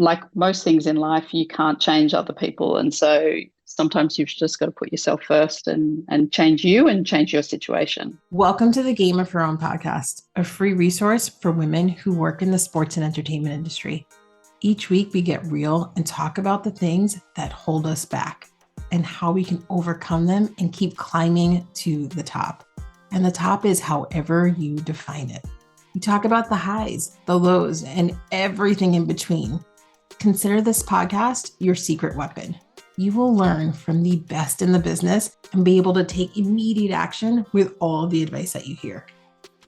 like most things in life, you can't change other people. And so sometimes you've just got to put yourself first and change you and change your situation. Welcome to the Game of Her Own podcast, a free resource for women who work in the sports and entertainment industry. Each week, we get real and talk about the things that hold us back and how we can overcome them and keep climbing to the top. And the top is however you define it. We talk about the highs, the lows, and everything in between. Consider this podcast your secret weapon. You will learn from the best in the business and be able to take immediate action with all the advice that you hear.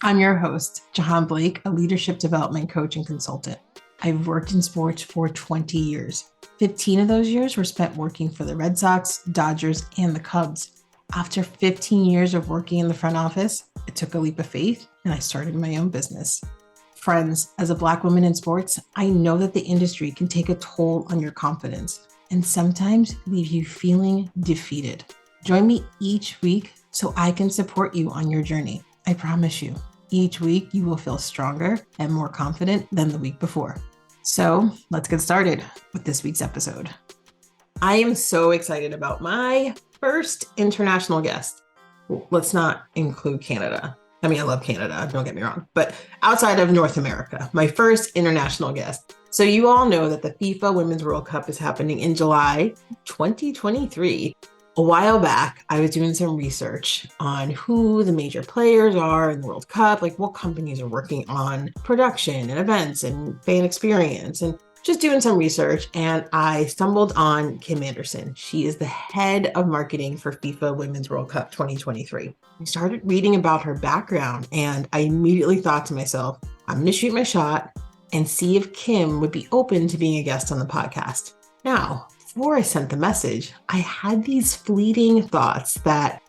I'm your host, Jahaan Blake, a leadership development coach and consultant. I've worked in sports for 20 years. 15 of those years were spent working for the Red Sox, Dodgers, and the Cubs. After 15 years of working in the front office, I took a leap of faith and I started my own business. Friends, as a Black woman in sports, I know that the industry can take a toll on your confidence and sometimes leave you feeling defeated. Join me each week so I can support you on your journey. I promise you, each week you will feel stronger and more confident than the week before. So let's get started with this week's episode. I am so excited about my first international guest. Let's not include Canada. I mean, I love Canada, don't get me wrong, but outside of North America, my first international guest. So you all know that the FIFA Women's World Cup is happening in July 2023. A while back, I was doing some research on who the major players are in the World Cup, like what companies are working on production and events and fan experience, and just doing some research. And I stumbled on Kim Anderson. She is the head of marketing for FIFA Women's World Cup 2023. I started reading about her background and I immediately thought to myself, I'm going to shoot my shot and see if Kim would be open to being a guest on the podcast. Now, before I sent the message, I had these fleeting thoughts that,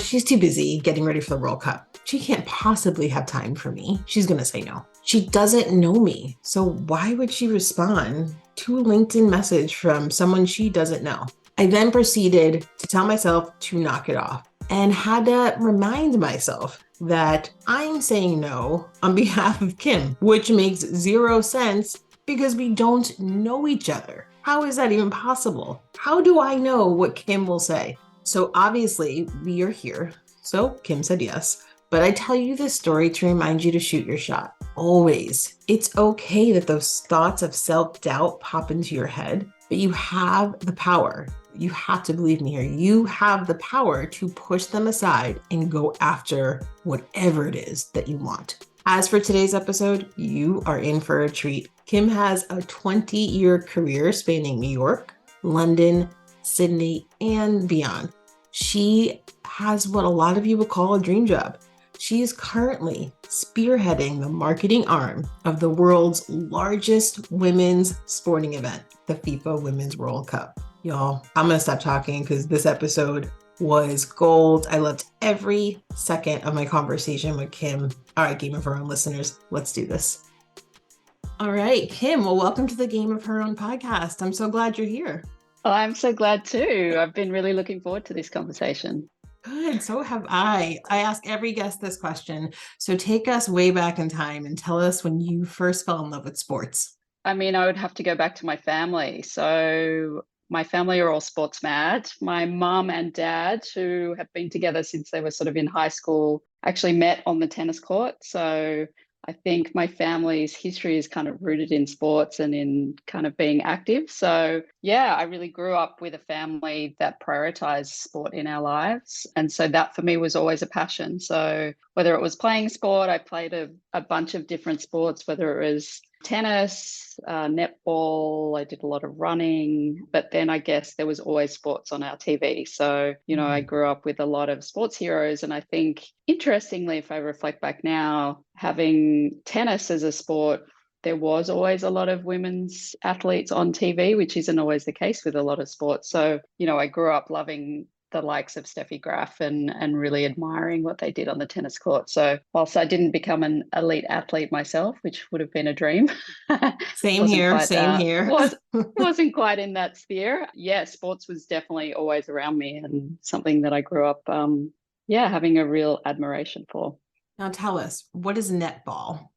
she's too busy getting ready for the World Cup. She can't possibly have time for me. She's going to say no. She doesn't know me. So why would she respond to a LinkedIn message from someone she doesn't know? I then proceeded to tell myself to knock it off and had to remind myself that I'm saying no on behalf of Kim, which makes zero sense because we don't know each other. How is that even possible? How do I know what Kim will say? So obviously we are here. So Kim said yes. But I tell you this story to remind you to shoot your shot. Always. It's okay that those thoughts of self-doubt pop into your head, but you have the power. You have to believe me here. You have the power to push them aside and go after whatever it is that you want. As for today's episode, you are in for a treat. Kim has a 20-year career spanning New York, London, Sydney, and beyond. She has what a lot of you would call a dream job. She is currently spearheading the marketing arm of the world's largest women's sporting event, the FIFA Women's World Cup. Y'all, I'm going to stop talking because this episode was gold. I loved every second of my conversation with Kim. All right, Game of Her Own listeners, let's do this. All right, Kim, well, welcome to the Game of Her Own podcast. I'm so glad you're here. Well, I'm so glad too. I've been really looking forward to this conversation. Good, so have I. I ask every guest this question. So take us way back in time and tell us when you first fell in love with sports. I mean, I would have to go back to my family. So my family are all sports mad. My mum and dad, who have been together since they were sort of in high school, actually met on the tennis court. So I think my family's history is kind of rooted in sports and in kind of being active. So yeah, I really grew up with a family that prioritized sport in our lives. And so that for me was always a passion. So whether it was playing sport, I played a bunch of different sports, whether it was tennis, netball, I did a lot of running, but then I guess there was always sports on our TV. So, I grew up with a lot of sports heroes. And I think, interestingly, if I reflect back now, having tennis as a sport, there was always a lot of women's athletes on TV, which isn't always the case with a lot of sports. So, I grew up loving the likes of Steffi Graf and really admiring what they did on the tennis court. So whilst I didn't become an elite athlete myself, which would have been a dream. Same here. Wasn't quite in that sphere. Yeah, sports was definitely always around me and something that I grew up, having a real admiration for. Now tell us, what is netball?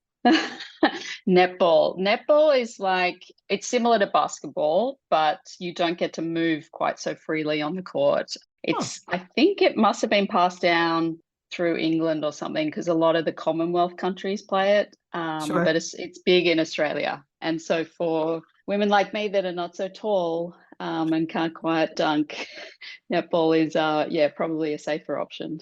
Netball is like, it's similar to basketball, but you don't get to move quite so freely on the court. Oh, I think it must have been passed down through England or something because a lot of the Commonwealth countries play it. But sure. it's big in Australia. And so for women like me that are not so tall and can't quite dunk, netball is yeah, probably a safer option.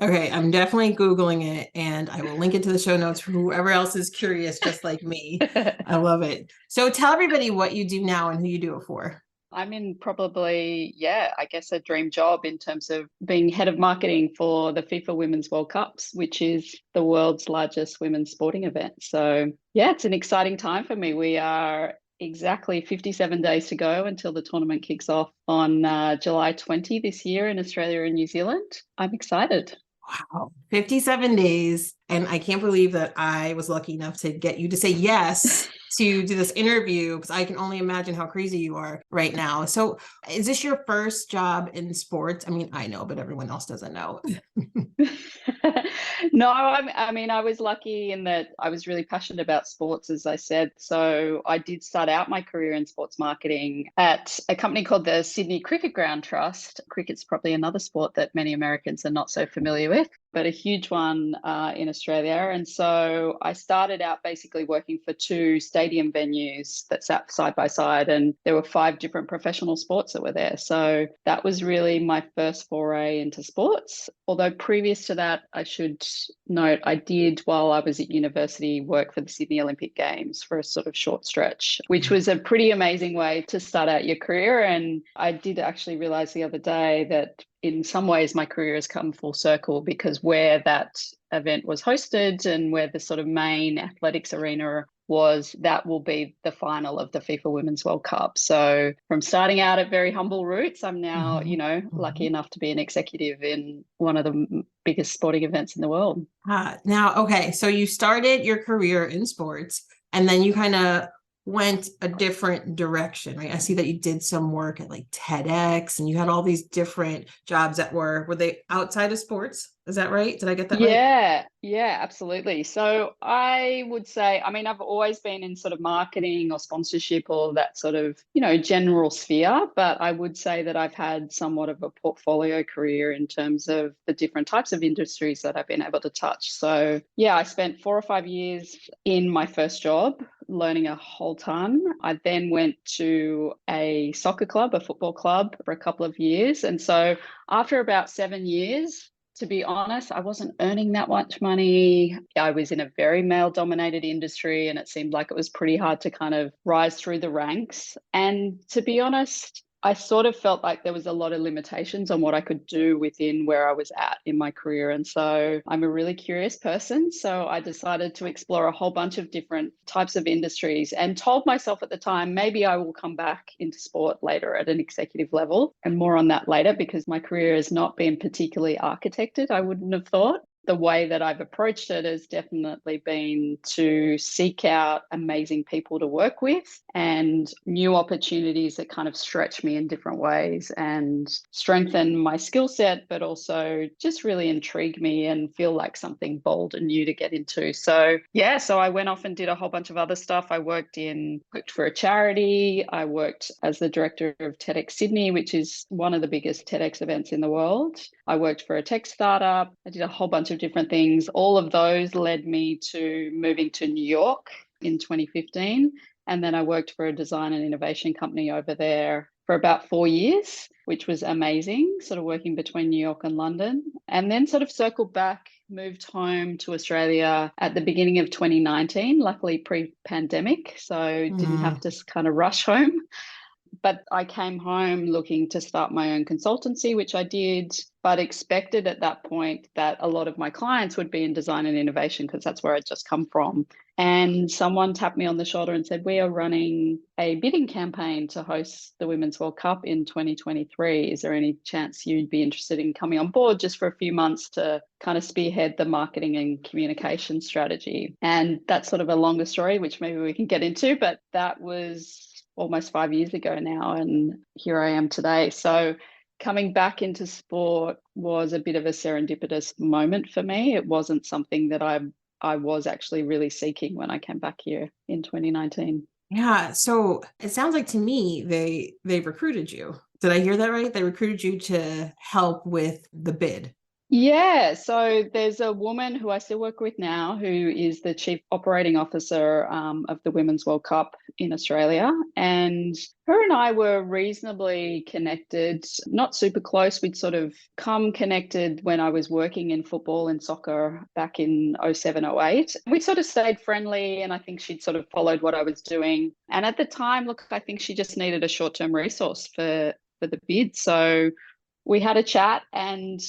Okay, I'm definitely Googling it and I will link it to the show notes for whoever else is curious, just like me. I love it. So tell everybody what you do now and who you do it for. I'm in probably, yeah, I guess a dream job in terms of being head of marketing for the FIFA Women's World Cups, which is the world's largest women's sporting event. So, yeah, it's an exciting time for me. We are exactly 57 days to go until the tournament kicks off on July 20 this year in Australia and New Zealand. I'm excited. Wow, 57 days. And I can't believe that I was lucky enough to get you to say yes to do this interview because I can only imagine how crazy you are right now. So, is this your first job in sports? I mean, I know, but everyone else doesn't know. No, I mean, I was lucky in that I was really passionate about sports, as I said. So I did start out my career in sports marketing at a company called the Sydney Cricket Ground Trust. Cricket's probably another sport that many Americans are not so familiar with, but a huge one in Australia. And so I started out basically working for two stadium venues that sat side by side, and there were five different professional sports that were there. So that was really my first foray into sports. Although previous to that, I should note, I did, while I was at university, work for the Sydney Olympic Games for a sort of short stretch, which was a pretty amazing way to start out your career. And I did actually realize the other day that in some ways my career has come full circle because where that event was hosted and where the sort of main athletics arena was, that will be the final of the FIFA Women's World Cup. So from starting out at very humble roots, I'm now, Mhm, lucky mhm. enough to be an executive in one of the biggest sporting events in the world. Now, okay, so you started your career in sports and then you kind of went a different direction, right? I see that you did some work at like TEDx and you had all these different jobs that were they outside of sports? Is that right? Did I get that right? Yeah, absolutely. So I would say, I mean, I've always been in sort of marketing or sponsorship or that sort of, general sphere, but I would say that I've had somewhat of a portfolio career in terms of the different types of industries that I've been able to touch. So yeah, I spent 4 or 5 years in my first job learning a whole ton. I then went to a soccer club, a football club for a couple of years. And so after about 7 years, to be honest, I wasn't earning that much money. I was in a very male dominated industry and it seemed like it was pretty hard to kind of rise through the ranks. And to be honest, I sort of felt like there was a lot of limitations on what I could do within where I was at in my career. And so I'm a really curious person. So I decided to explore a whole bunch of different types of industries and told myself at the time, maybe I will come back into sport later at an executive level, and more on that later because my career has not been particularly architected, I wouldn't have thought. The way that I've approached it has definitely been to seek out amazing people to work with and new opportunities that kind of stretch me in different ways and strengthen my skill set, but also just really intrigue me and feel like something bold and new to get into. So, yeah, so I went off and did a whole bunch of other stuff. I worked for a charity. I worked as the director of TEDx Sydney, which is one of the biggest TEDx events in the world. I worked for a tech startup. I did a whole bunch of different things. All of those led me to moving to New York in 2015. And then I worked for a design and innovation company over there for about 4 years, which was amazing, sort of working between New York and London. And then sort of circled back, moved home to Australia at the beginning of 2019, luckily pre-pandemic. So didn't have Mm, to kind of rush home. But I came home looking to start my own consultancy, which I did, but expected at that point that a lot of my clients would be in design and innovation because that's where I'd just come from. And someone tapped me on the shoulder and said, we are running a bidding campaign to host the Women's World Cup in 2023. Is there any chance you'd be interested in coming on board just for a few months to kind of spearhead the marketing and communication strategy? And that's sort of a longer story, which maybe we can get into, but that was almost 5 years ago now, and here I am today. So coming back into sport was a bit of a serendipitous moment for me. It wasn't something that I I was actually really seeking when I came back here in 2019. Yeah. So it sounds like to me they recruited you. Did I hear that right? They recruited you to help with the bid. Yeah, so there's a woman who I still work with now who is the Chief Operating Officer of the Women's World Cup in Australia. And her and I were reasonably connected, not super close. We'd sort of come connected when I was working in football and soccer back in '07, '08. We sort of stayed friendly, and I think she'd sort of followed what I was doing. And at the time, look, I think she just needed a short-term resource for the bid. So we had a chat, and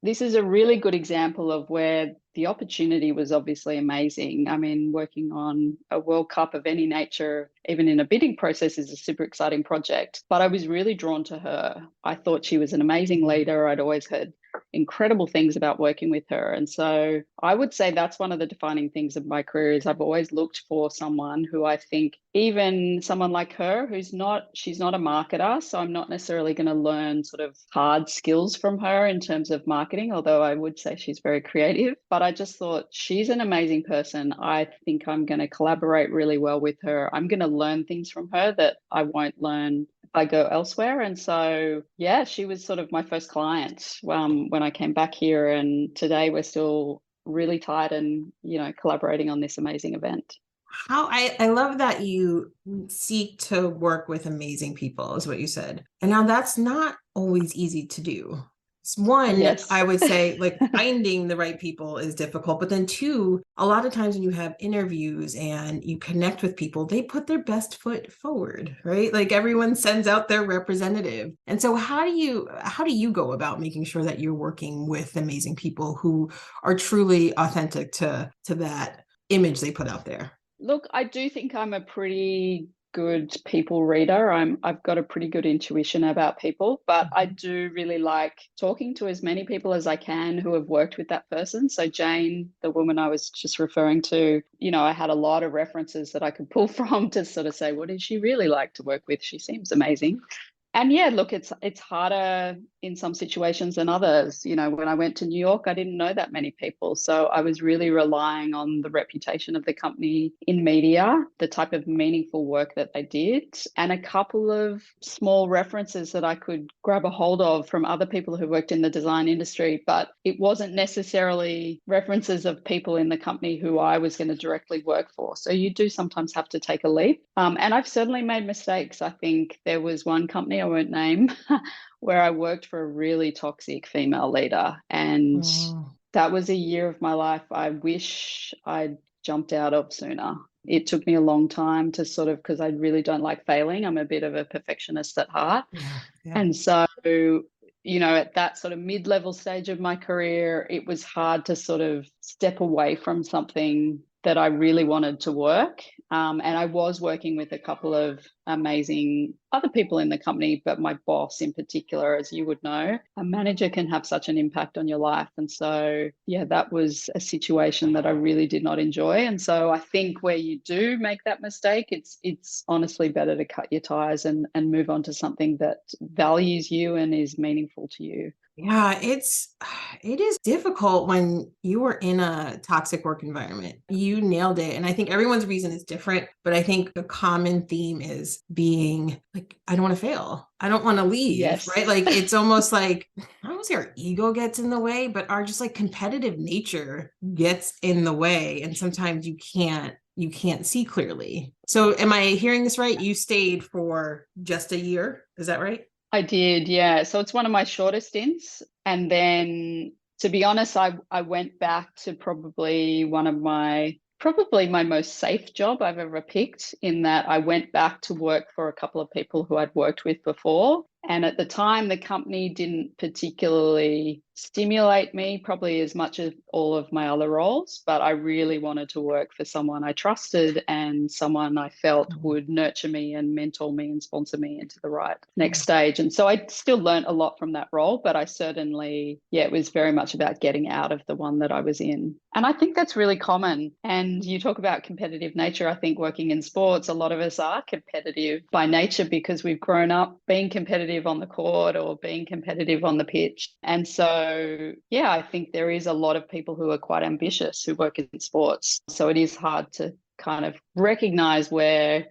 this is a really good example of where the opportunity was obviously amazing. I mean, working on a World Cup of any nature, even in a bidding process, is a super exciting project. But I was really drawn to her. I thought she was an amazing leader. I'd always heard incredible things about working with her. And so I would say that's one of the defining things of my career is I've always looked for someone who I think, even someone like her, she's not a marketer. So I'm not necessarily going to learn sort of hard skills from her in terms of marketing, although I would say she's very creative. But I just thought she's an amazing person. I think I'm going to collaborate really well with her. I'm going to learn things from her that I won't learn I go elsewhere. And so, yeah, she was sort of my first client when I came back here. And today we're still really tight and, collaborating on this amazing event. How I love that you seek to work with amazing people, is what you said. And now that's not always easy to do. One, Yes. I would say like finding the right people is difficult, but then two, a lot of times when you have interviews and you connect with people, they put their best foot forward, right? Like everyone sends out their representative. And so how do you go about making sure that you're working with amazing people who are truly authentic to that image they put out there? Look, I do think I'm a pretty good people reader. I've got a pretty good intuition about people, but I Mhm. do really like talking to as many people as I can who have worked with that person. So Jane, the woman I was just referring to, I had a lot of references that I could pull from to sort of say, what did she really like to work with? She seems amazing. And yeah, look, it's harder in some situations than others. When I went to New York, I didn't know that many people. So I was really relying on the reputation of the company in media, the type of meaningful work that they did, and a couple of small references that I could grab a hold of from other people who worked in the design industry. But it wasn't necessarily references of people in the company who I was going to directly work for. So you do sometimes have to take a leap. And I've certainly made mistakes. I think there was one company I won't name where I worked for a really toxic female leader. And Oh, that was a year of my life I wish I'd jumped out of sooner. It took me a long time to sort of, because I really don't like failing. I'm a bit of a perfectionist at heart. yeah, yeah. And so, at that sort of mid-level stage of my career, it was hard to sort of step away from something that I really wanted to work. And I was working with a couple of amazing other people in the company, but my boss in particular, as you would know, a manager can have such an impact on your life. And so, yeah, that was a situation that I really did not enjoy. And so I think where you do make that mistake, it's honestly better to cut your ties and move on to something that values you and is meaningful to you. Yeah, it is difficult when you are in a toxic work environment. You nailed it. And I think everyone's reason is different, but I think the common theme is being like, I don't want to fail. I don't want to leave, right? Yes. Like it's almost like I don't want to say our ego gets in the way, but our just like competitive nature gets in the way. And sometimes you can't see clearly. So am I hearing this right? You stayed for just a year. Is that right? I did, yeah. So it's one of my shortest stints. And then to be honest, I went back to probably my most safe job I've ever picked, in that I went back to work for a couple of people who I'd worked with before. And at the time, the company didn't particularly stimulate me, probably as much as all of my other roles, but I really wanted to work for someone I trusted and someone I felt would nurture me and mentor me and sponsor me into the right next stage. And so I still learned a lot from that role, but I certainly, yeah, it was very much about getting out of the one that I was in. And I think that's really common. And you talk about competitive nature. I think working in sports, a lot of us are competitive by nature because we've grown up being competitive on the court or being competitive on the pitch. And so so, yeah, I think there is a lot of people who are quite ambitious who work in sports. So it is hard to kind of recognize where,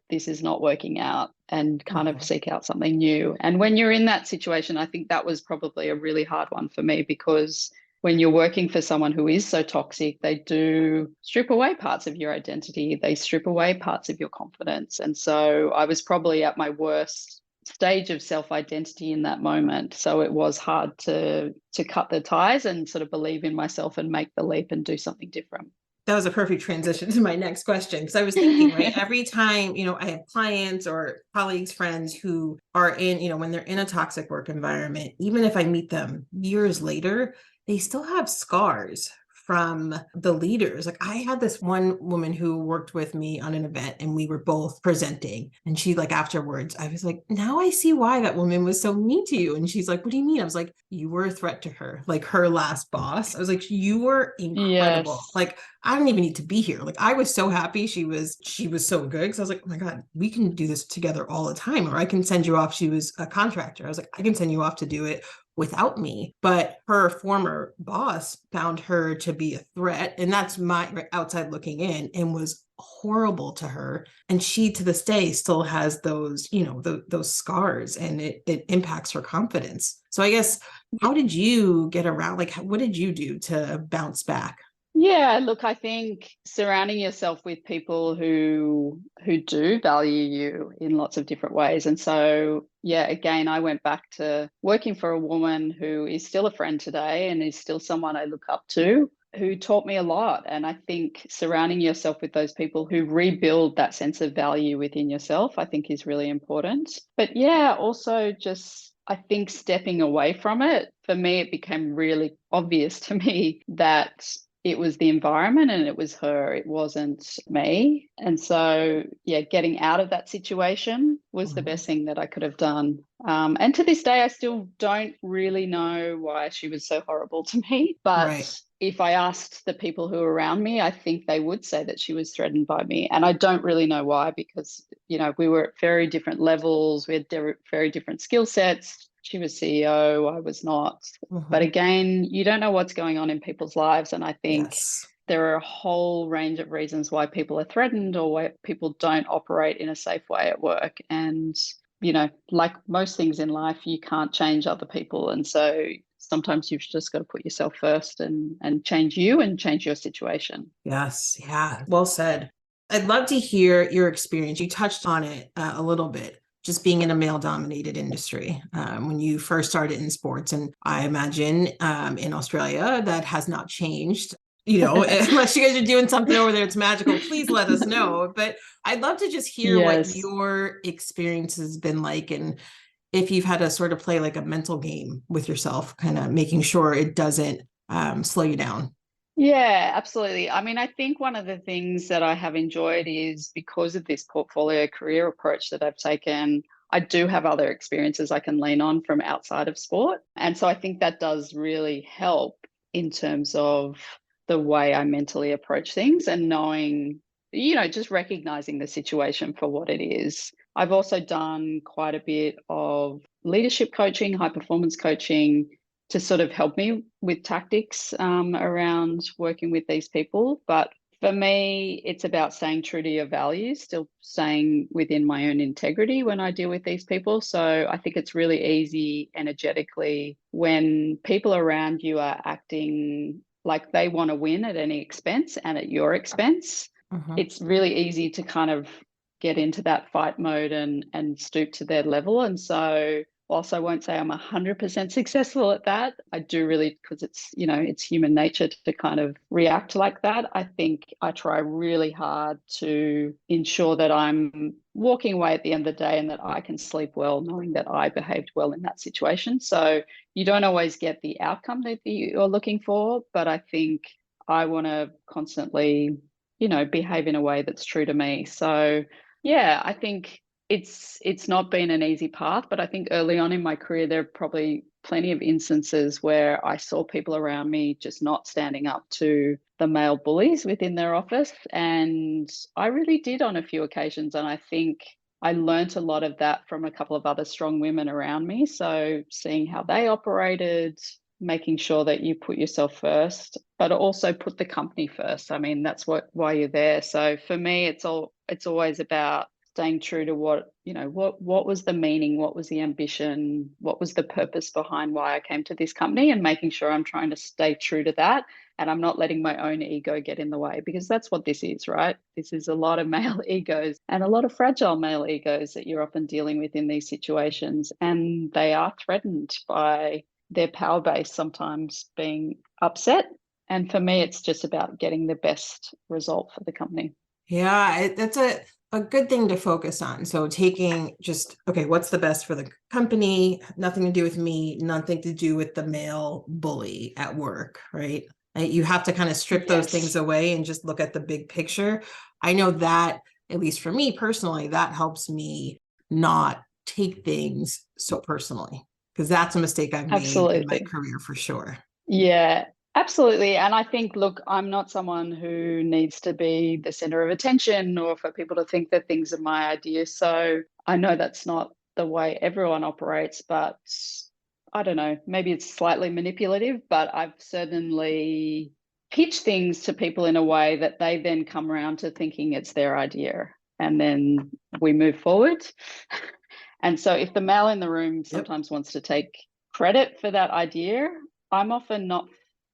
this is not working out and kind of seek out something new. And when you're in that situation, I think that was probably a really hard one for me, because when you're working for someone who is so toxic, they do strip away parts of your identity. They strip away parts of your confidence. And so I was probably at my worst stage of self-identity in that moment. So it was hard to cut the ties and sort of believe in myself and make the leap and do something different. That was a perfect transition to my next question, because I was thinking, right, every time, I have clients or colleagues, friends who are in, when they're in a toxic work environment, even if I meet them years later, they still have scars from the leaders. Like, I had this one woman who worked with me on an event, and we were both presenting, and she, like, afterwards, I was like, now I see why that woman was so mean to you. And she's like, what do you mean? I was like, you were a threat to her, like her last boss. I was like, you were incredible. Yes. Like, I don't even need to be here. Like, I was so happy she was so good, because I was like, oh my God, we can do this together all the time. Or I can send you off. She was a contractor. I was like, I can send you off to do it without me. But her former boss found her to be a threat, and that's my outside looking in, and was horrible to her. And she, to this day, still has those, those scars, and it impacts her confidence. So I guess, how did you get around? Like, what did you do to bounce back? Yeah, look, I think surrounding yourself with people who do value you in lots of different ways. And so, yeah, again, I went back to working for a woman who is still a friend today and is still someone I look up to, who taught me a lot. And I think surrounding yourself with those people who rebuild that sense of value within yourself, I think is really important. But yeah, also just I think stepping away from it, for me, it became really obvious to me that it was the environment and it was her, it wasn't me. And so, yeah, getting out of that situation was the best thing that I could have done. And to this day, I still don't really know why she was so horrible to me. But Right. if I asked the people who were around me, I think they would say that she was threatened by me. And I don't really know why, because, we were at very different levels, we had very different skill sets. She was CEO, I was not. But again, you don't know what's going on in people's lives. And I think Yes. there are a whole range of reasons why people are threatened or why people don't operate in a safe way at work. And, like most things in life, you can't change other people. And so sometimes you've just got to put yourself first and change you and change your situation. Yes. Yeah. Well said. I'd love to hear your experience. You touched on it a little bit, just being in a male dominated industry when you first started in sports. And I imagine in Australia that has not changed. Unless you guys are doing something over there, it's magical. Please let us know. But I'd love to just hear what Yes. your experience has been like, and if you've had to sort of play like a mental game with yourself, kind of making sure it doesn't slow you down. Yeah, absolutely. I mean, I think one of the things that I have enjoyed is because of this portfolio career approach that I've taken, I do have other experiences I can lean on from outside of sport. And so I think that does really help in terms of the way I mentally approach things and knowing, just recognizing the situation for what it is. I've also done quite a bit of leadership coaching, high performance coaching, to sort of help me with tactics around working with these people. But for me, it's about staying true to your values, still staying within my own integrity when I deal with these people. So I think it's really easy energetically when people around you are acting like they want to win at any expense and at your expense. It's really easy to kind of get into that fight mode and stoop to their level. And so whilst I won't say I'm 100% successful at that, I do really, because it's human nature to kind of react like that. I think I try really hard to ensure that I'm walking away at the end of the day and that I can sleep well, knowing that I behaved well in that situation. So you don't always get the outcome that you're looking for, but I think I want to constantly, behave in a way that's true to me. So yeah, I think it's not been an easy path, but I think early on in my career, there are probably plenty of instances where I saw people around me just not standing up to the male bullies within their office. And I really did on a few occasions. And I think I learnt a lot of that from a couple of other strong women around me. So seeing how they operated, making sure that you put yourself first, but also put the company first. I mean, that's why you're there. So for me, it's always about staying true to what was the meaning, what was the ambition, what was the purpose behind why I came to this company, and making sure I'm trying to stay true to that. And I'm not letting my own ego get in the way, because that's what this is, right? This is a lot of male egos and a lot of fragile male egos that you're often dealing with in these situations. And they are threatened by their power base sometimes being upset. And for me, it's just about getting the best result for the company. Yeah, that's a good thing to focus on. So taking just, okay, what's the best for the company? Nothing to do with me, nothing to do with the male bully at work, right? You have to kind of strip those things away and just look at the big picture. I know that, at least for me personally, that helps me not take things so personally, because that's a mistake I've made in my career for sure. Yeah, absolutely. And I think, look, I'm not someone who needs to be the center of attention or for people to think that things are my idea. So I know that's not the way everyone operates, but I don't know, maybe it's slightly manipulative, but I've certainly pitched things to people in a way that they then come around to thinking it's their idea. And then we move forward. And so if the male in the room sometimes wants to take credit for that idea, I'm often not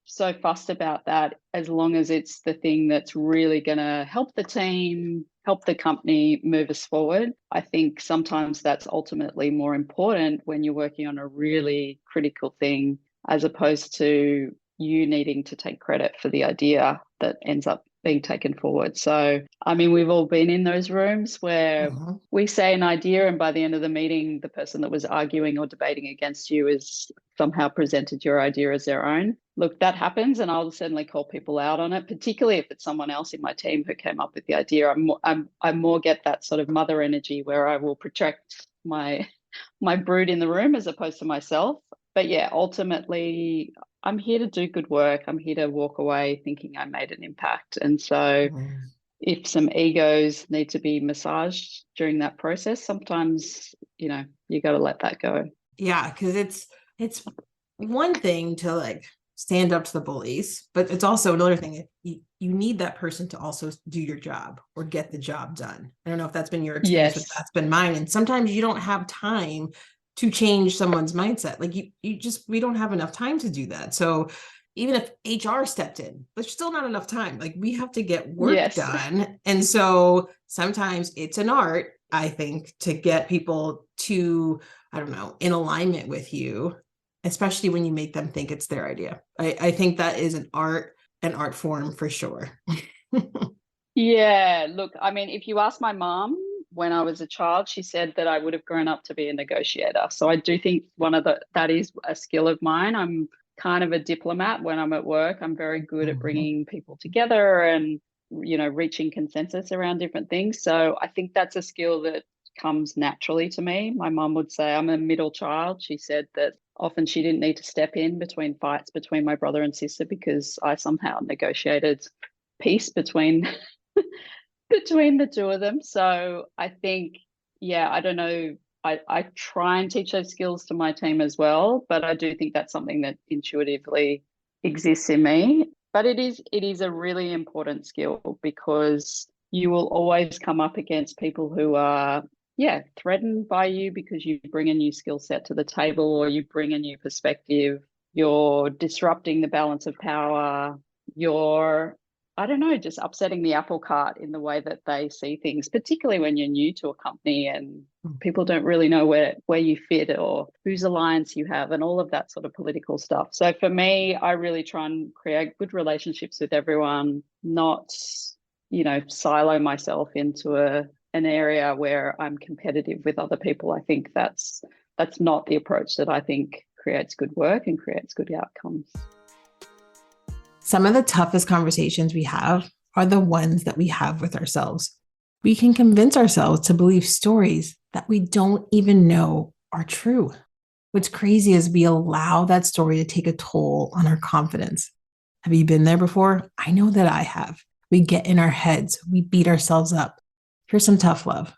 so fussed about that, as long as it's the thing that's really going to help the team, help the company move us forward. I think sometimes that's ultimately more important when you're working on a really critical thing, as opposed to you needing to take credit for the idea that ends up being taken forward. So, I mean, we've all been in those rooms where we say an idea, and by the end of the meeting, the person that was arguing or debating against you is somehow presented your idea as their own. Look, that happens, and I'll certainly call people out on it, particularly if it's someone else in my team who came up with the idea. I more get that sort of mother energy where I will protect my brood in the room as opposed to myself. But yeah, ultimately, I'm here to do good work. I'm here to walk away thinking I made an impact. And so if some egos need to be massaged during that process, sometimes, you got to let that go. Yeah, because it's one thing to like stand up to the bullies, but it's also another thing. You need that person to also do your job or get the job done. I don't know if that's been your experience, but that's been mine. And sometimes you don't have time to change someone's mindset. Like we don't have enough time to do that. So even if HR stepped in, there's still not enough time. Like we have to get work done. And so sometimes it's an art, I think, to get people to, I don't know, in alignment with you, especially when you make them think it's their idea. I think that is an art form for sure. Yeah, look, I mean, if you ask my mom, when I was a child, she said that I would have grown up to be a negotiator. So I do think that is a skill of mine. I'm kind of a diplomat when I'm at work. I'm very good at bringing people together and, reaching consensus around different things. So I think that's a skill that comes naturally to me. My mom would say I'm a middle child. She said that often she didn't need to step in between fights between my brother and sister because I somehow negotiated peace between the two of them. So I think, I don't know. I try and teach those skills to my team as well, but I do think that's something that intuitively exists in me. But it is a really important skill, because you will always come up against people who are, threatened by you because you bring a new skill set to the table, or you bring a new perspective. You're disrupting the balance of power. You're, I don't know, just upsetting the apple cart in the way that they see things, particularly when you're new to a company and people don't really know where you fit or whose alliance you have and all of that sort of political stuff. So for me, I really try and create good relationships with everyone, not, silo myself into an area where I'm competitive with other people. I think that's not the approach that I think creates good work and creates good outcomes. Some of the toughest conversations we have are the ones that we have with ourselves. We can convince ourselves to believe stories that we don't even know are true. What's crazy is we allow that story to take a toll on our confidence. Have you been there before? I know that I have. We get in our heads. We beat ourselves up. Here's some tough love.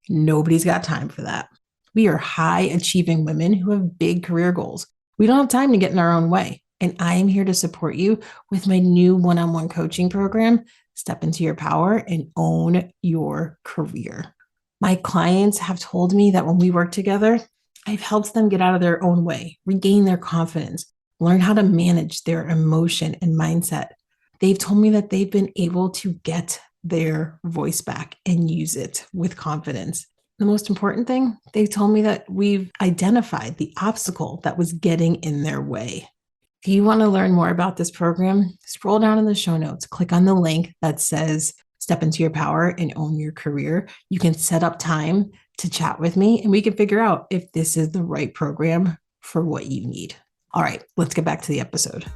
Nobody's got time for that. We are high achieving women who have big career goals. We don't have time to get in our own way. And I am here to support you with my new one-on-one coaching program, Step into Your Power and Own Your Career. My clients have told me that when we work together, I've helped them get out of their own way, regain their confidence, learn how to manage their emotion and mindset. They've told me that they've been able to get their voice back and use it with confidence. The most important thing, they've told me that we've identified the obstacle that was getting in their way. If you want to learn more about this program, scroll down in the show notes, click on the link that says Step into Your Power and Own Your Career. You can set up time to chat with me and we can figure out if this is the right program for what you need. All right, let's get back to the episode.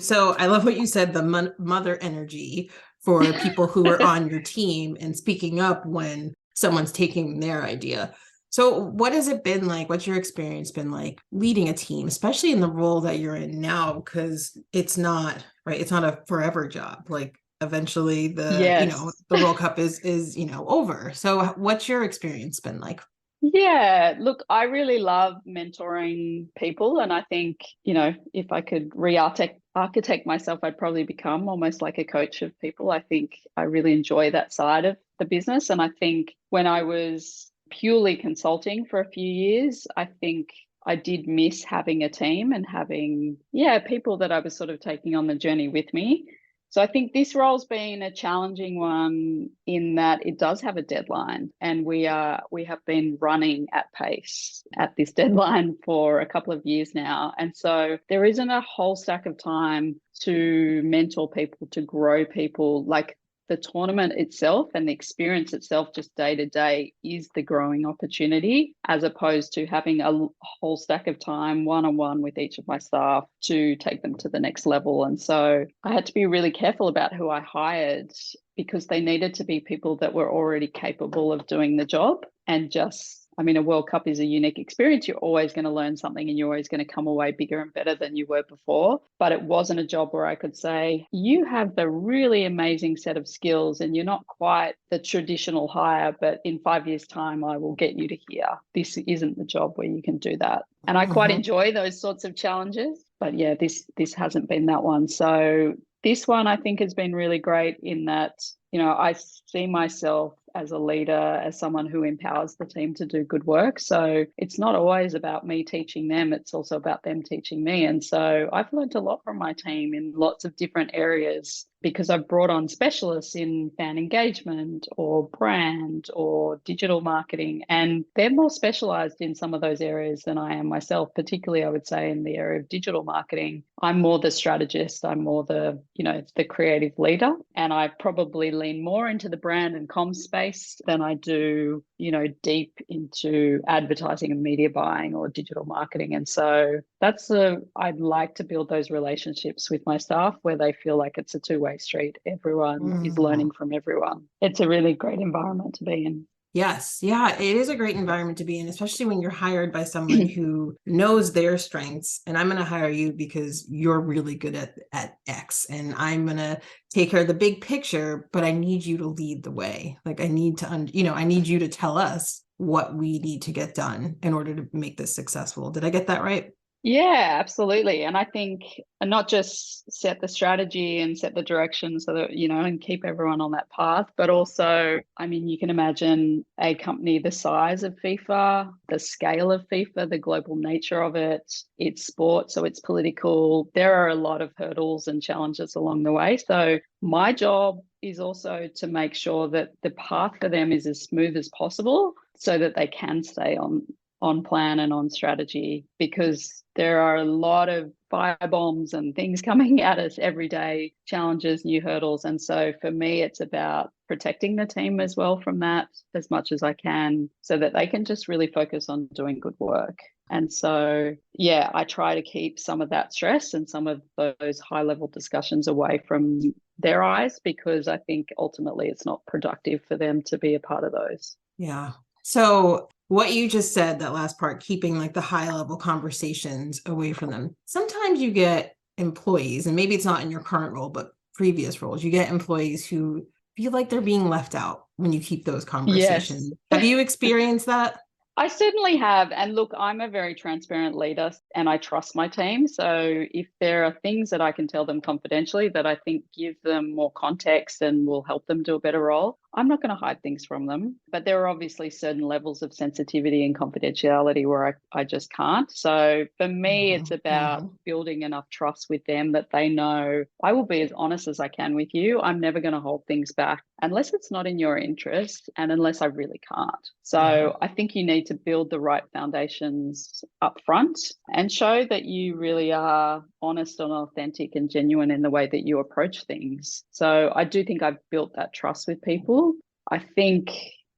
So I love what you said, the mother energy for people who are on your team and speaking up when someone's taking their idea. So what has it been like? What's your experience been like leading a team, especially in the role that you're in now? Because it's not, right? It's not a forever job. Like eventually the World Cup is over. So what's your experience been like? Yeah, look, I really love mentoring people. And I think, if I could architect myself, I'd probably become almost like a coach of people. I think I really enjoy that side of the business. And I think when I was purely consulting for a few years, I think I did miss having a team and having, people that I was sort of taking on the journey with me. So I think this role's been a challenging one in that it does have a deadline, and we have been running at pace at this deadline for a couple of years now. And so there isn't a whole stack of time to mentor people, to grow people. Like the tournament itself and the experience itself just day to day is the growing opportunity, as opposed to having a whole stack of time one-on-one with each of my staff to take them to the next level. And so I had to be really careful about who I hired, because they needed to be people that were already capable of doing the job. And a World Cup is a unique experience. You're always going to learn something and you're always going to come away bigger and better than you were before. But it wasn't a job where I could say, you have the really amazing set of skills and you're not quite the traditional hire, but in 5 years' time, I will get you to here. This isn't the job where you can do that. And I quite enjoy those sorts of challenges. But yeah, this hasn't been that one. So this one, I think, has been really great in that, I see myself as a leader, as someone who empowers the team to do good work. So it's not always about me teaching them, it's also about them teaching me. And so I've learned a lot from my team in lots of different areas, because I've brought on specialists in fan engagement or brand or digital marketing, and they're more specialized in some of those areas than I am myself, particularly I would say in the area of digital marketing. I'm more the strategist, I'm more the creative leader, and I probably lean more into the brand and comms space than I do, deep into advertising and media buying or digital marketing. And so I'd like to build those relationships with my staff where they feel like it's a two-way street. Everyone is learning from everyone. It's a really great environment to be in. Yes. Yeah, it is a great environment to be in, especially when you're hired by someone who knows their strengths. And I'm going to hire you because you're really good at X, and I'm going to take care of the big picture, but I need you to lead the way. Like I need I need you to tell us what we need to get done in order to make this successful. Did I get that right? Yeah, absolutely. And I think not just set the strategy and set the direction so that, and keep everyone on that path, but also, you can imagine a company the size of FIFA, the scale of FIFA, the global nature of it, it's sport, so it's political. There are a lot of hurdles and challenges along the way. So my job is also to make sure that the path for them is as smooth as possible so that they can stay on plan and on strategy, because there are a lot of fire bombs and things coming at us every day, challenges, new hurdles. And so for me, it's about protecting the team as well from that as much as I can, so that they can just really focus on doing good work. And so, yeah, I try to keep some of that stress and some of those high level discussions away from their eyes, because I think ultimately it's not productive for them to be a part of those. Yeah. So what you just said, that last part, keeping like the high level conversations away from them. Sometimes you get employees, and maybe it's not in your current role, but previous roles, you get employees who feel like they're being left out when you keep those conversations. Yes. Have you experienced that? I certainly have. And look, I'm a very transparent leader and I trust my team. So if there are things that I can tell them confidentially that I think give them more context and will help them do a better role, I'm not going to hide things from them. But there are obviously certain levels of sensitivity and confidentiality where I just can't. So for me, it's about building enough trust with them that they know I will be as honest as I can with you. I'm never going to hold things back unless it's not in your interest and unless I really can't. So I think you need to build the right foundations up front and show that you really are honest and authentic and genuine in the way that you approach things. So I do think I've built that trust with people. I think,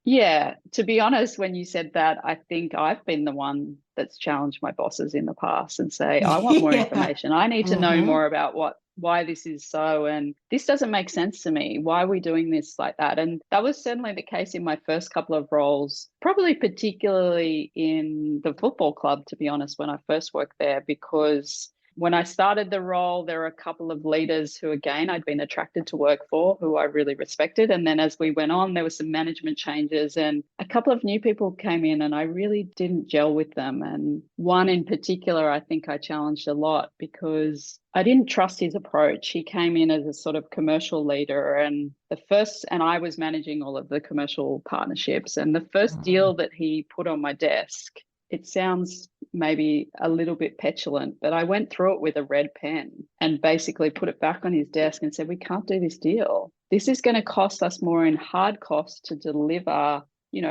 yeah, to be honest, when you said that, I think I've been the one that's challenged my bosses in the past and say, I want more Yeah. information. I need to know more about why this is so, and this doesn't make sense to me. Why are we doing this like that? And that was certainly the case in my first couple of roles, probably particularly in the football club, to be honest, when I first worked there, because when I started the role, there were a couple of leaders who, again, I'd been attracted to work for, who I really respected. And then as we went on, there were some management changes and a couple of new people came in and I really didn't gel with them. And one in particular, I think I challenged a lot because I didn't trust his approach. He came in as a sort of commercial leader and I was managing all of the commercial partnerships. And the first deal that he put on my desk, it sounds maybe a little bit petulant, but I went through it with a red pen and basically put it back on his desk and said, we can't do this deal. This is going to cost us more in hard costs to deliver,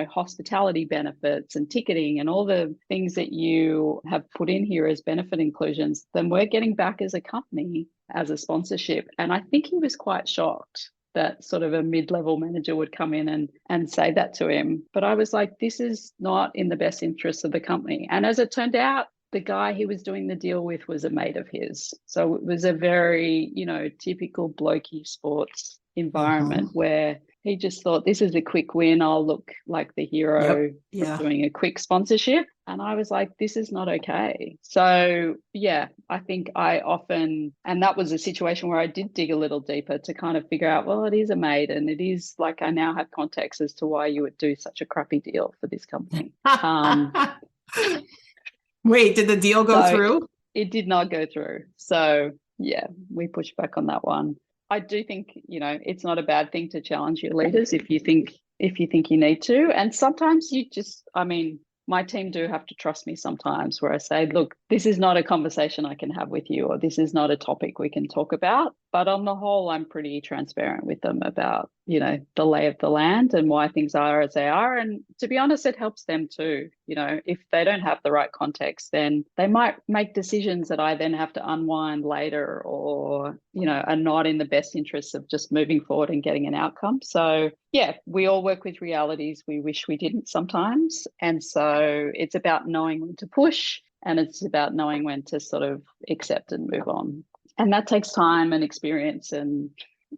hospitality benefits and ticketing and all the things that you have put in here as benefit inclusions than we're getting back as a company, as a sponsorship. And I think he was quite shocked that sort of a mid-level manager would come in and say that to him. But I was like, this is not in the best interest of the company. And as it turned out, the guy he was doing the deal with was a mate of his. So it was a very, typical blokey sports environment where he just thought, this is a quick win. I'll look like the hero from doing a quick sponsorship. And I was like, this is not okay. So, yeah, I think and that was a situation where I did dig a little deeper to kind of figure out, well, it is a mate. And it is like, I now have context as to why you would do such a crappy deal for this company. Wait, did the deal go through? It did not go through. So, yeah, we pushed back on that one. I do think, it's not a bad thing to challenge your leaders if you think you need to. And sometimes my team do have to trust me sometimes where I say, look, this is not a conversation I can have with you, or this is not a topic we can talk about. But on the whole, I'm pretty transparent with them about, the lay of the land and why things are as they are. And to be honest, it helps them too. If they don't have the right context, then they might make decisions that I then have to unwind later or, are not in the best interests of just moving forward and getting an outcome. So yeah, we all work with realities we wish we didn't sometimes. And so it's about knowing when to push and it's about knowing when to sort of accept and move on. And that takes time and experience. And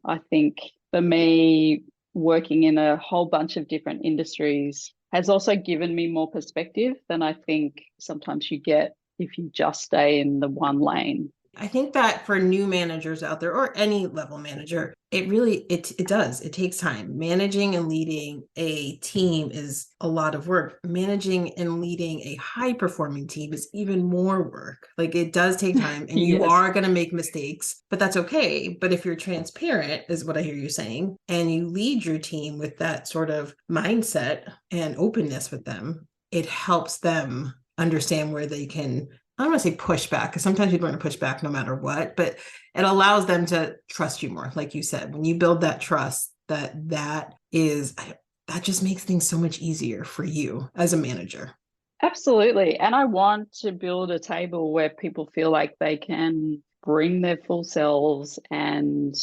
I think for me, working in a whole bunch of different industries has also given me more perspective than I think sometimes you get if you just stay in the one lane. I think that for new managers out there or any level manager, it does. It takes time. Managing and leading a team is a lot of work. Managing and leading a high performing team is even more work. Like it does take time and you are going to make mistakes, but that's okay. But if you're transparent is what I hear you saying, and you lead your team with that sort of mindset and openness with them, it helps them understand where they can, I don't want to say push back, because sometimes people are going to push back no matter what, but it allows them to trust you more. Like you said, when you build that trust, that just makes things so much easier for you as a manager. Absolutely. And I want to build a table where people feel like they can bring their full selves and,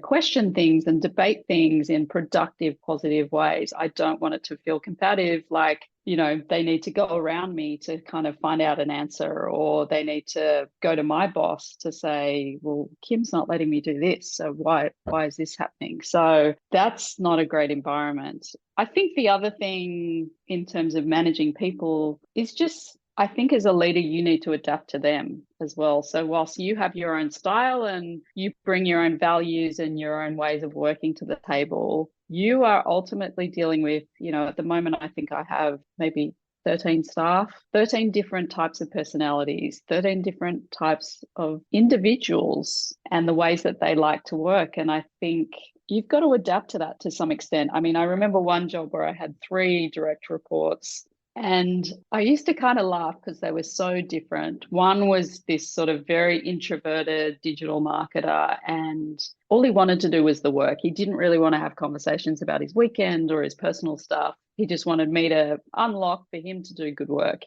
question things and debate things in productive, positive ways. I don't want it to feel combative, like, they need to go around me to kind of find out an answer, or they need to go to my boss to say, well, Kim's not letting me do this. So why is this happening? So that's not a great environment. I think the other thing in terms of managing people is just, I think as a leader, you need to adapt to them as well. So whilst you have your own style and you bring your own values and your own ways of working to the table, you are ultimately dealing with, at the moment, I think I have maybe 13 staff, 13 different types of personalities, 13 different types of individuals and the ways that they like to work. And I think you've got to adapt to that to some extent. I mean, I remember one job where I had 3 direct reports. And I used to kind of laugh because they were so different. One was this sort of very introverted digital marketer, and all he wanted to do was the work. He didn't really want to have conversations about his weekend or his personal stuff. He just wanted me to unlock for him to do good work,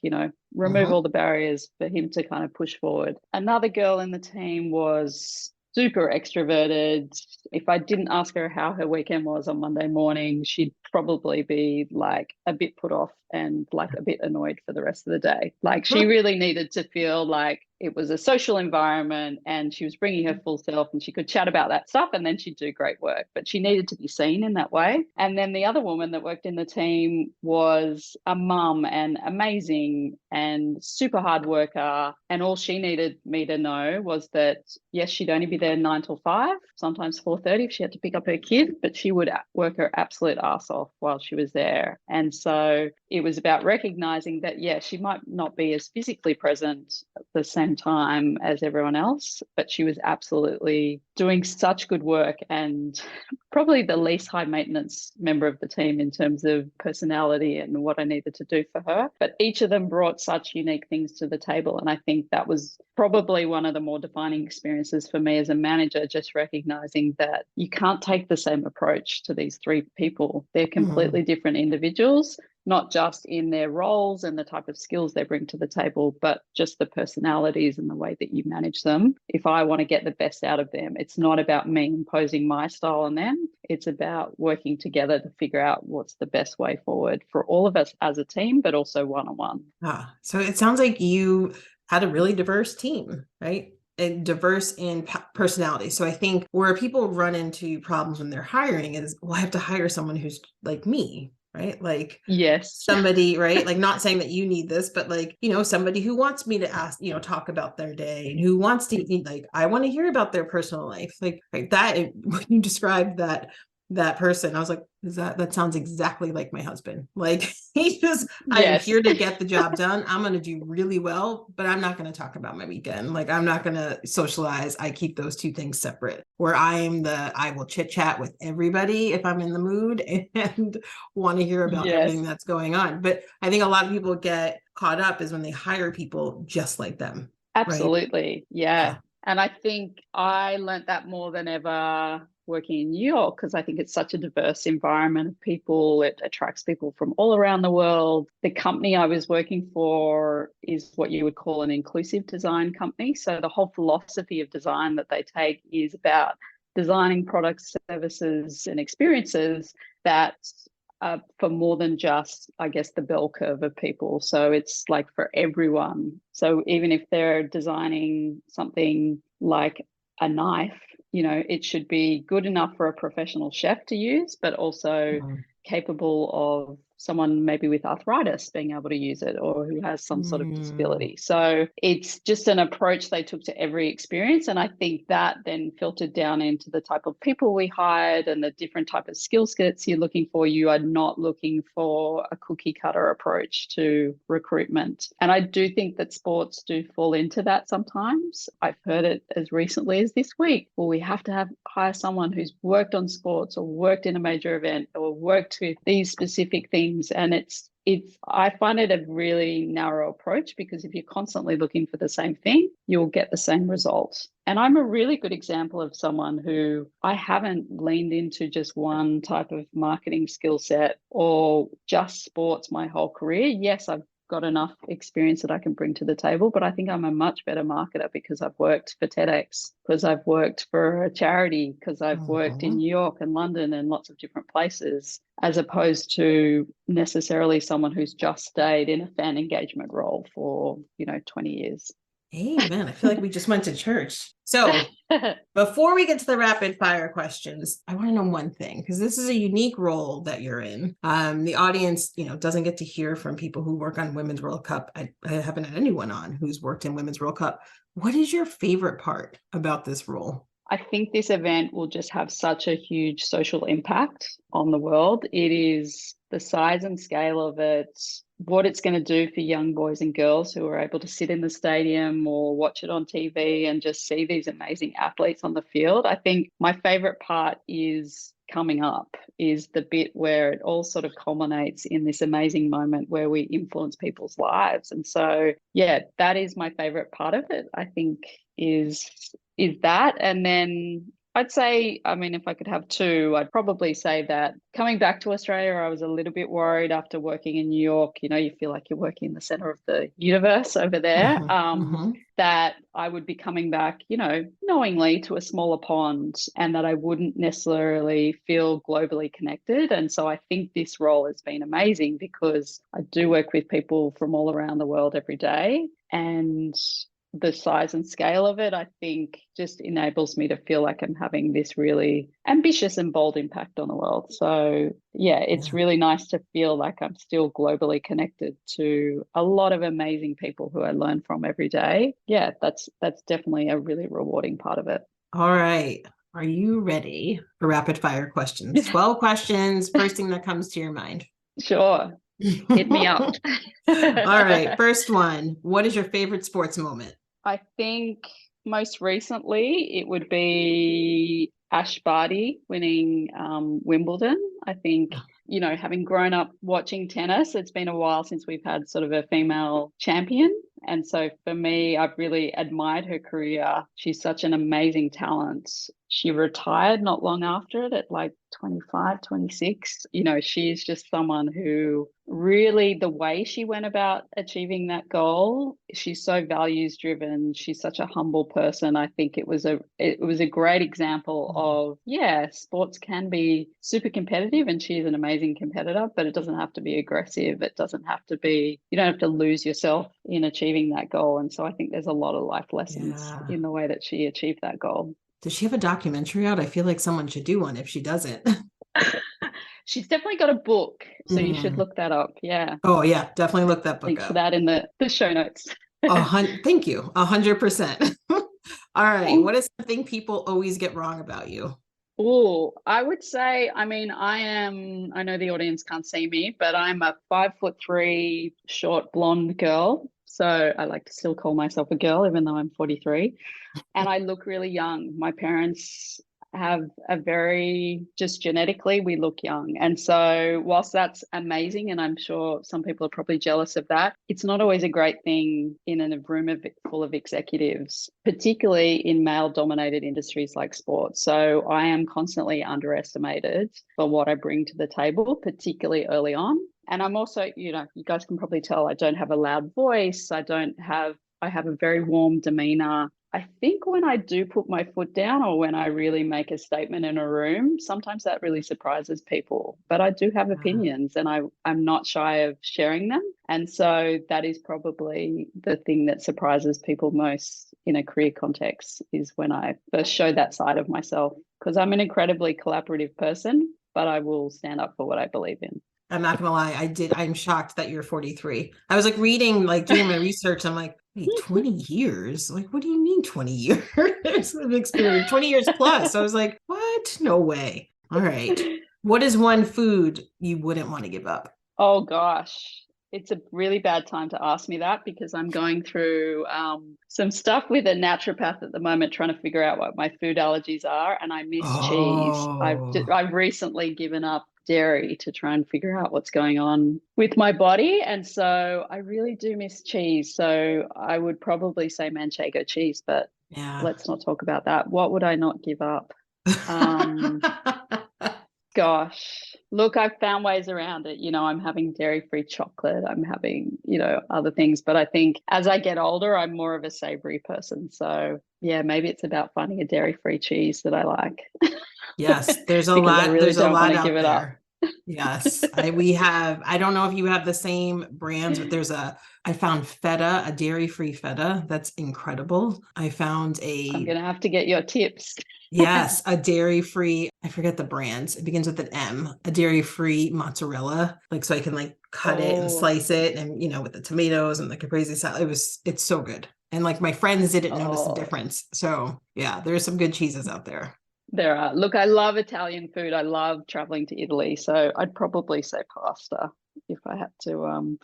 remove all the barriers for him to kind of push forward. Another girl in the team was super extroverted. If I didn't ask her how her weekend was on Monday morning, she'd probably be like a bit put off and like a bit annoyed for the rest of the day. Like she really needed to feel like it was a social environment and she was bringing her full self and she could chat about that stuff and then she'd do great work, but she needed to be seen in that way. And then the other woman that worked in the team was a mum and amazing and super hard worker. And all she needed me to know was that, yes, she'd only be there 9 till 5, sometimes 4:30 if she had to pick up her kid, but she would work her absolute ass off while she was there. And so it was about recognizing that, yeah, she might not be as physically present at the same time as everyone else, but she was absolutely doing such good work and probably the least high maintenance member of the team in terms of personality and what I needed to do for her. But each of them brought such unique things to the table. And I think that was probably one of the more defining experiences for me as a manager, just recognizing that you can't take the same approach to these 3 people. They're completely different individuals, not just in their roles and the type of skills they bring to the table, but just the personalities and the way that you manage them. If I want to get the best out of them, it's not about me imposing my style on them. It's about working together to figure out what's the best way forward for all of us as a team, but also one-on-one. So it sounds like you had a really diverse team, right? And diverse in personality. So I think where people run into problems when they're hiring is, well, I have to hire someone who's like me, right? Like, yes, somebody, right? Like, not saying that you need this, but like, somebody who wants me to ask, talk about their day and who wants to, like, I want to hear about their personal life. Like that, when you described that person, I was like, that sounds exactly like my husband. Like, I am here to get the job done. I'm going to do really well, but I'm not going to talk about my weekend. Like, I'm not going to socialize. I keep those 2 things separate, where I will chit chat with everybody if I'm in the mood and want to hear about everything that's going on. But I think a lot of people get caught up is when they hire people just like them. absolutely. Right? Yeah. And I think I learned that more than ever working in New York, because I think it's such a diverse environment of people. It attracts people from all around the world. The company I was working for is what you would call an inclusive design company. So the whole philosophy of design that they take is about designing products, services, and experiences that for more than just, I guess, the bell curve of people. So it's like for everyone. So even if they're designing something like a knife, it should be good enough for a professional chef to use, but also capable of someone maybe with arthritis being able to use it, or who has some sort of disability. So it's just an approach they took to every experience. And I think that then filtered down into the type of people we hired and the different type of skill sets you're looking for. You are not looking for a cookie cutter approach to recruitment. And I do think that sports do fall into that sometimes. I've heard it as recently as this week. Well, we have to hire someone who's worked on sports or worked in a major event or worked with these specific things. And I find it a really narrow approach, because if you're constantly looking for the same thing, you'll get the same result. And I'm a really good example of someone who I haven't leaned into just one type of marketing skill set or just sports my whole career. Yes, I've got enough experience that I can bring to the table, but I think I'm a much better marketer because I've worked for TEDx, because I've worked for a charity, because I've worked in New York and London and lots of different places, as opposed to necessarily someone who's just stayed in a fan engagement role for 20 years. Amen. I feel like we just went to church. So before we get to the rapid fire questions, I want to know one thing, because this is a unique role that you're in. The audience, doesn't get to hear from people who work on Women's World Cup. I haven't had anyone on who's worked in Women's World Cup. What is your favorite part about this role? I think this event will just have such a huge social impact on the world. It is the size and scale of it what it's going to do for young boys and girls who are able to sit in the stadium or watch it on TV and just see these amazing athletes on the field. I think my favorite part is coming up, is the bit where it all sort of culminates in this amazing moment where we influence people's lives. And so, yeah, that is my favorite part of it, I think, is that. And then I'd say, I mean, if I could have two, I'd probably say that coming back to Australia, I was a little bit worried after working in New York. You know, you feel like you're working in the center of the universe over there. That I would be coming back, you know, knowingly to a smaller pond, and that I wouldn't necessarily feel globally connected. And so I think this role has been amazing because I do work with people from all around the world every day. And the size and scale of it, I think, just enables me to feel like I'm having this really ambitious and bold impact on the world. So yeah, it's really nice to feel like I'm still globally connected to a lot of amazing people who I learn from every day. Yeah, that's definitely a really rewarding part of it. All right. Are you ready for rapid fire questions? 12 questions. First thing that comes to your mind. Sure. Hit me up. All right. First one. What is your favorite sports moment? I think most recently it would be Ash Barty winning Wimbledon. I think, you know, having grown up watching tennis, it's been a while since we've had sort of a female champion. And so for me, I've really admired her career. She's such an amazing talent. She retired not long after it at like 25, 26. You know, she's just someone who really, the way she went about achieving that goal, she's so values driven. She's such a humble person. I think it was a great example of, yeah, sports can be super competitive, and she's an amazing competitor, but it doesn't have to be aggressive. It doesn't have to be, you don't have to lose yourself in achieving that goal. And so I think there's a lot of life lessons in the way that she achieved that goal. Does she have a documentary out? I feel like someone should do one if she doesn't. She's definitely got a book, so you should look that up. Yeah. Oh yeah, definitely look that book Link up. for that in the show notes. Thank you. 100%. All right. What is something people always get wrong about you? Oh, I would say, I mean, I know the audience can't see me, but I'm a 5'3" short blonde girl. So I like to still call myself a girl, even though I'm 43. And I look really young. My parents have a very, just genetically, we look young. And so whilst that's amazing, and I'm sure some people are probably jealous of that, it's not always a great thing in a room full of executives, particularly in male dominated industries like sports. So I am constantly underestimated for what I bring to the table, particularly early on. And I'm also, you know, you guys can probably tell I don't have a loud voice. I have a very warm demeanor. I think when I do put my foot down, or when I really make a statement in a room, sometimes that really surprises people. But I do have opinions, and I'm not shy of sharing them. And so that is probably the thing that surprises people most in a career context, is when I first show that side of myself, because I'm an incredibly collaborative person, but I will stand up for what I believe in. I'm not gonna lie, I'm shocked that you're 43. I was like reading, like doing my research. I'm like, wait, 20 years? Like, what do you mean 20 years of experience? 20 years plus. I was like, what? No way. All right. What is one food you wouldn't want to give up? Oh gosh. It's a really bad time to ask me that, because I'm going through some stuff with a naturopath at the moment, trying to figure out what my food allergies are, and I miss cheese. I've recently given up dairy to try and figure out what's going on with my body, and so I really do miss cheese. So I would probably say manchego cheese, but let's not talk about that. What would I not give up? Gosh, look, I've found ways around it. You know, I'm having dairy-free chocolate. I'm having, you know, other things. But I think as I get older, I'm more of a savory person. So yeah, maybe it's about finding a dairy-free cheese that I like. Yes, there's a because lot. I really There's a don't want lot to out give it there. up. Yes, I don't know if you have the same brands, but I found feta, a dairy-free feta. That's incredible. I found I'm going to have to get your tips. Yes, a dairy-free, I forget the brands. It begins with an M, a dairy-free mozzarella. Like, so I can like cut it and slice it, and, you know, with the tomatoes and the caprese salad. It's so good. And like my friends didn't notice the difference. So yeah, there's some good cheeses out there. There are. Look, I love Italian food. I love traveling to Italy. So I'd probably say pasta. if I had to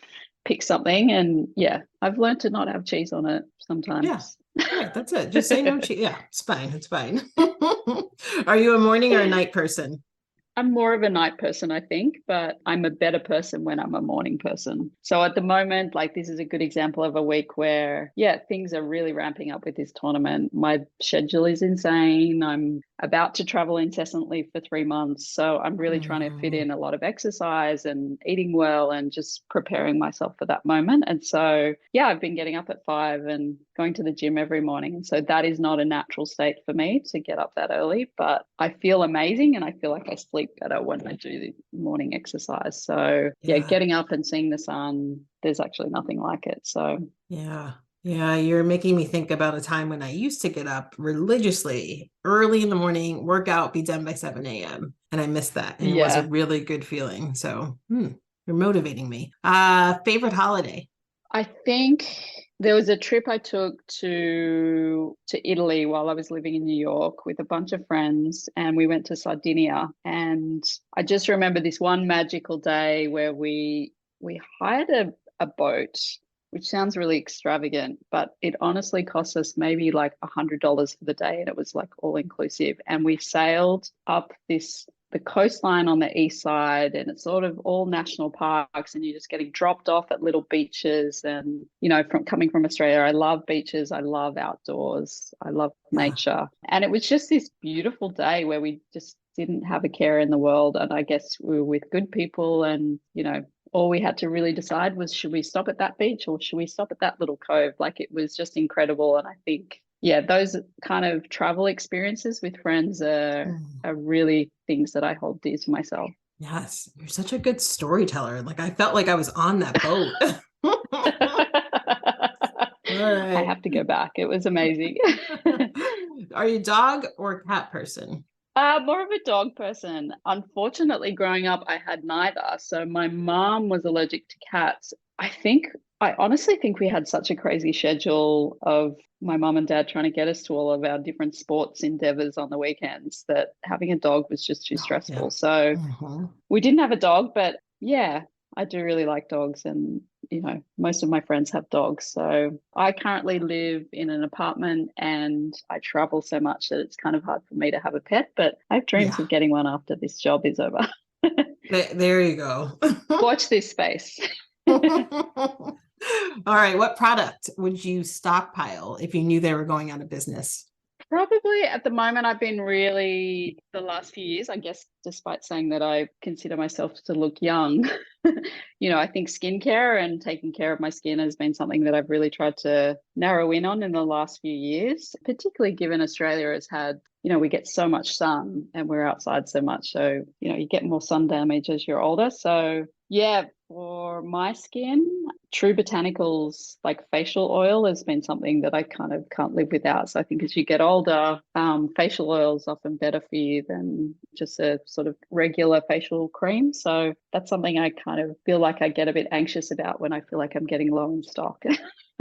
pick something. And yeah, I've learned to not have cheese on it Yeah. sometimes. Right. That's it. Just say no cheese. Yeah, it's fine. It's fine. Are you a morning or a night person? I'm more of a night person, I think, but I'm a better person when I'm a morning person. So at the moment, like this is a good example of a week where, yeah, things are really ramping up with this tournament. My schedule is insane. I'm about to travel incessantly for 3 months. So I'm really trying to fit Mm, in a lot of exercise and eating well and just preparing myself for that moment. And so, yeah, I've been getting up at 5 and going to the gym every morning. And so that is not a natural state for me to get up that early, but I feel amazing and I feel like I sleep better when I do the morning exercise. So, yeah, yeah. getting up and seeing the sun, there's actually nothing like it. So, Yeah. Yeah. You're making me think about a time when I used to get up religiously early in the morning, work out, be done by 7 a.m. And I missed that. And it was a yeah, really good feeling. So you're motivating me. Favorite holiday? I think there was a trip I took to Italy while I was living in New York with a bunch of friends, and we went to Sardinia. And I just remember this one magical day where we hired a boat, which sounds really extravagant, but it honestly cost us maybe like $100 for the day, and it was like all inclusive. And we sailed up the coastline on the east side, and it's sort of all national parks, and you're just getting dropped off at little beaches. And from coming from Australia, I love beaches, I love outdoors, I love Yeah. nature, and it was just this beautiful day where we just didn't have a care in the world. And I guess we were with good people, and all we had to really decide was, should we stop at that beach or should we stop at that little cove? Like, it was just incredible. And I think, yeah, those kind of travel experiences with friends are really things that I hold dear to myself. Yes. You're such a good storyteller. Like I felt like I was on that boat. All I right. have to go back. It was amazing. Are you a dog or cat person? More of a dog person. Unfortunately, growing up, I had neither. So my mom was allergic to cats. I honestly think we had such a crazy schedule of my mom and dad trying to get us to all of our different sports endeavors on the weekends that having a dog was just too Oh, yeah. stressful. So Mhm. we didn't have a dog, but yeah, I do really like dogs. And, most of my friends have dogs. So I currently live in an apartment and I travel so much that it's kind of hard for me to have a pet, but I have dreams Yeah. of getting one after this job is over. There you go. Watch this space. All right. What product would you stockpile if you knew they were going out of business? Probably at the moment, I've been really, the last few years, I guess, despite saying that I consider myself to look young, I think skincare and taking care of my skin has been something that I've really tried to narrow in the last few years, particularly given Australia has had, we get so much sun and we're outside so much. So, you get more sun damage as you're older. So, yeah, for my skin, True Botanicals like facial oil has been something that I kind of can't live without. So I think as you get older, facial oil is often better for you than just a sort of regular facial cream. So that's something I kind of feel like I get a bit anxious about when I feel like I'm getting low in stock.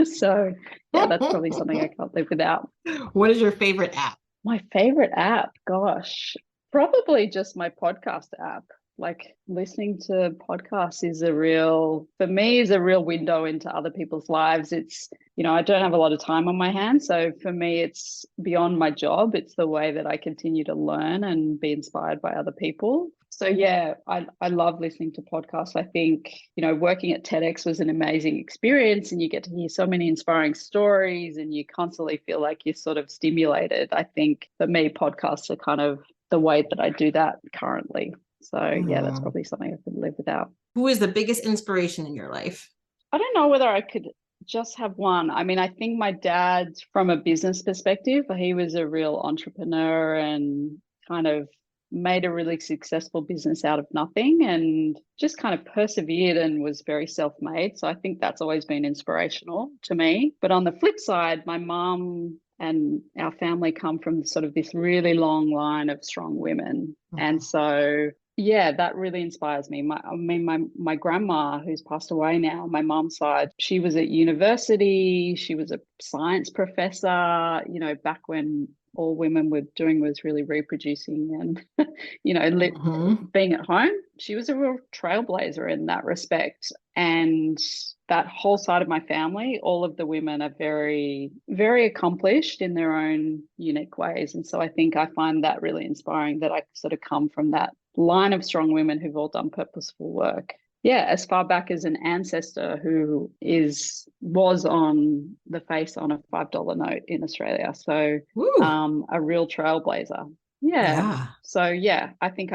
So yeah, that's probably something I can't live without. What is your favorite app? My favorite app, gosh, probably just my podcast app. Like listening to podcasts for me, is a real window into other people's lives. It's, I don't have a lot of time on my hands. So for me, it's beyond my job. It's the way that I continue to learn and be inspired by other people. So yeah, I love listening to podcasts. I think, working at TEDx was an amazing experience and you get to hear so many inspiring stories and you constantly feel like you're sort of stimulated. I think for me, podcasts are kind of the way that I do that currently. So yeah, that's Mm. probably something I could live without. Who is the biggest inspiration in your life? I don't know whether I could just have one. I mean, I think my dad, from a business perspective, he was a real entrepreneur and kind of made a really successful business out of nothing and just kind of persevered and was very self-made. So I think that's always been inspirational to me. But on the flip side, my mom and our family come from sort of this really long line of strong women. And Mhm. so yeah, that really inspires me. My grandma, who's passed away now, my mom's side, she was at university. She was a science professor, back when all women were doing was really reproducing and, Mm-hmm. being at home. She was a real trailblazer in that respect. And that whole side of my family, all of the women are very, very accomplished in their own unique ways. And so I think I find that really inspiring that I sort of come from that line of strong women who've all done purposeful work. Yeah, as far back as an ancestor who was on the face on a $5 note in Australia. So Woo. a real trailblazer. Yeah. Yeah. So yeah, I think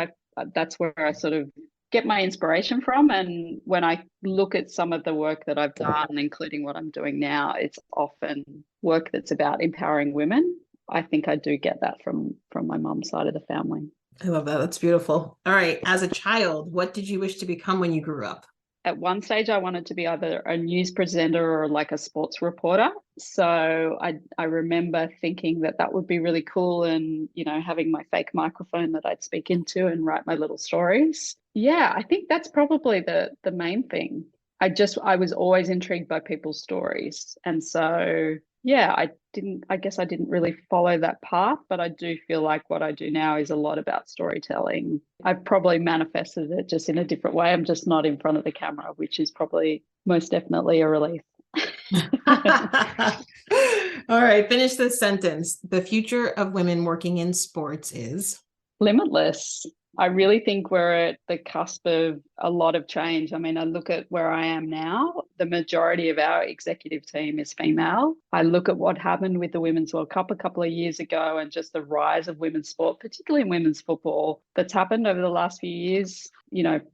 that's where I sort of get my inspiration from. And when I look at some of the work that I've done, including what I'm doing now, it's often work that's about empowering women. I think I do get that from my mum's side of the family. I love that. That's beautiful. All right. As a child, what did you wish to become when you grew up? At one stage, I wanted to be either a news presenter or like a sports reporter. So I remember thinking that would be really cool, and having my fake microphone that I'd speak into and write my little stories. Yeah, I think that's probably the main thing. I was always intrigued by people's stories, and so yeah, I guess I didn't really follow that path, but I do feel like what I do now is a lot about storytelling. I've probably manifested it just in a different way. I'm just not in front of the camera, which is probably most definitely a relief. All right, finish this sentence. The future of women working in sports is Limitless. I really think we're at the cusp of a lot of change. I mean, I look at where I am now. The majority of our executive team is female. I look at what happened with the Women's World Cup a couple of years ago and just the rise of women's sport, particularly in women's football, that's happened over the last few years.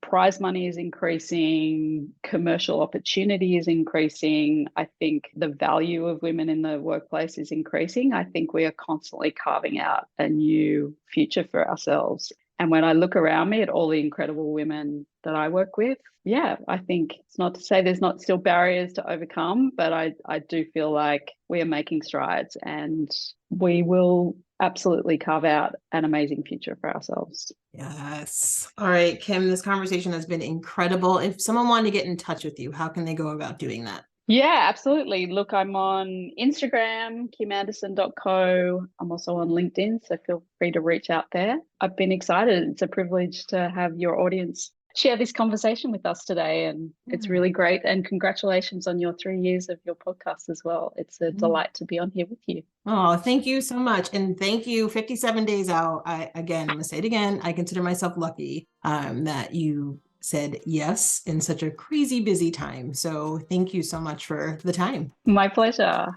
Prize money is increasing, commercial opportunity is increasing. I think the value of women in the workplace is increasing. I think we are constantly carving out a new future for ourselves. And when I look around me at all the incredible women that I work with, yeah, I think it's not to say there's not still barriers to overcome, but I do feel like we are making strides and we will absolutely carve out an amazing future for ourselves. Yes. All right, Kim, this conversation has been incredible. If someone wanted to get in touch with you, how can they go about doing that? Yeah, absolutely. Look, I'm on Instagram, kimanderson.co. I'm also on LinkedIn, so feel free to reach out there. I've been excited. It's a privilege to have your audience share this conversation with us today, and it's really great. And congratulations on your 3 years of your podcast as well. It's a delight to be on here with you. Oh, thank you so much. And thank you. 57 days out. I'm going to say it again. I consider myself lucky that you said yes in such a crazy busy time. So thank you so much for the time. My pleasure.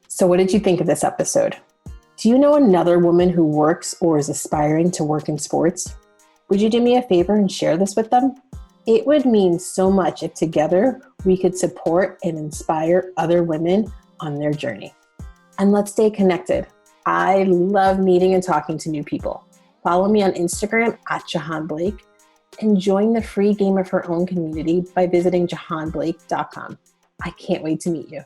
So what did you think of this episode? Do you know another woman who works or is aspiring to work in sports? Would you do me a favor and share this with them? It would mean so much if together we could support and inspire other women on their journey. And let's stay connected. I love meeting and talking to new people. Follow me on Instagram at Jahaan Blake and join the free Game of Her Own community by visiting jahaanblake.com. I can't wait to meet you.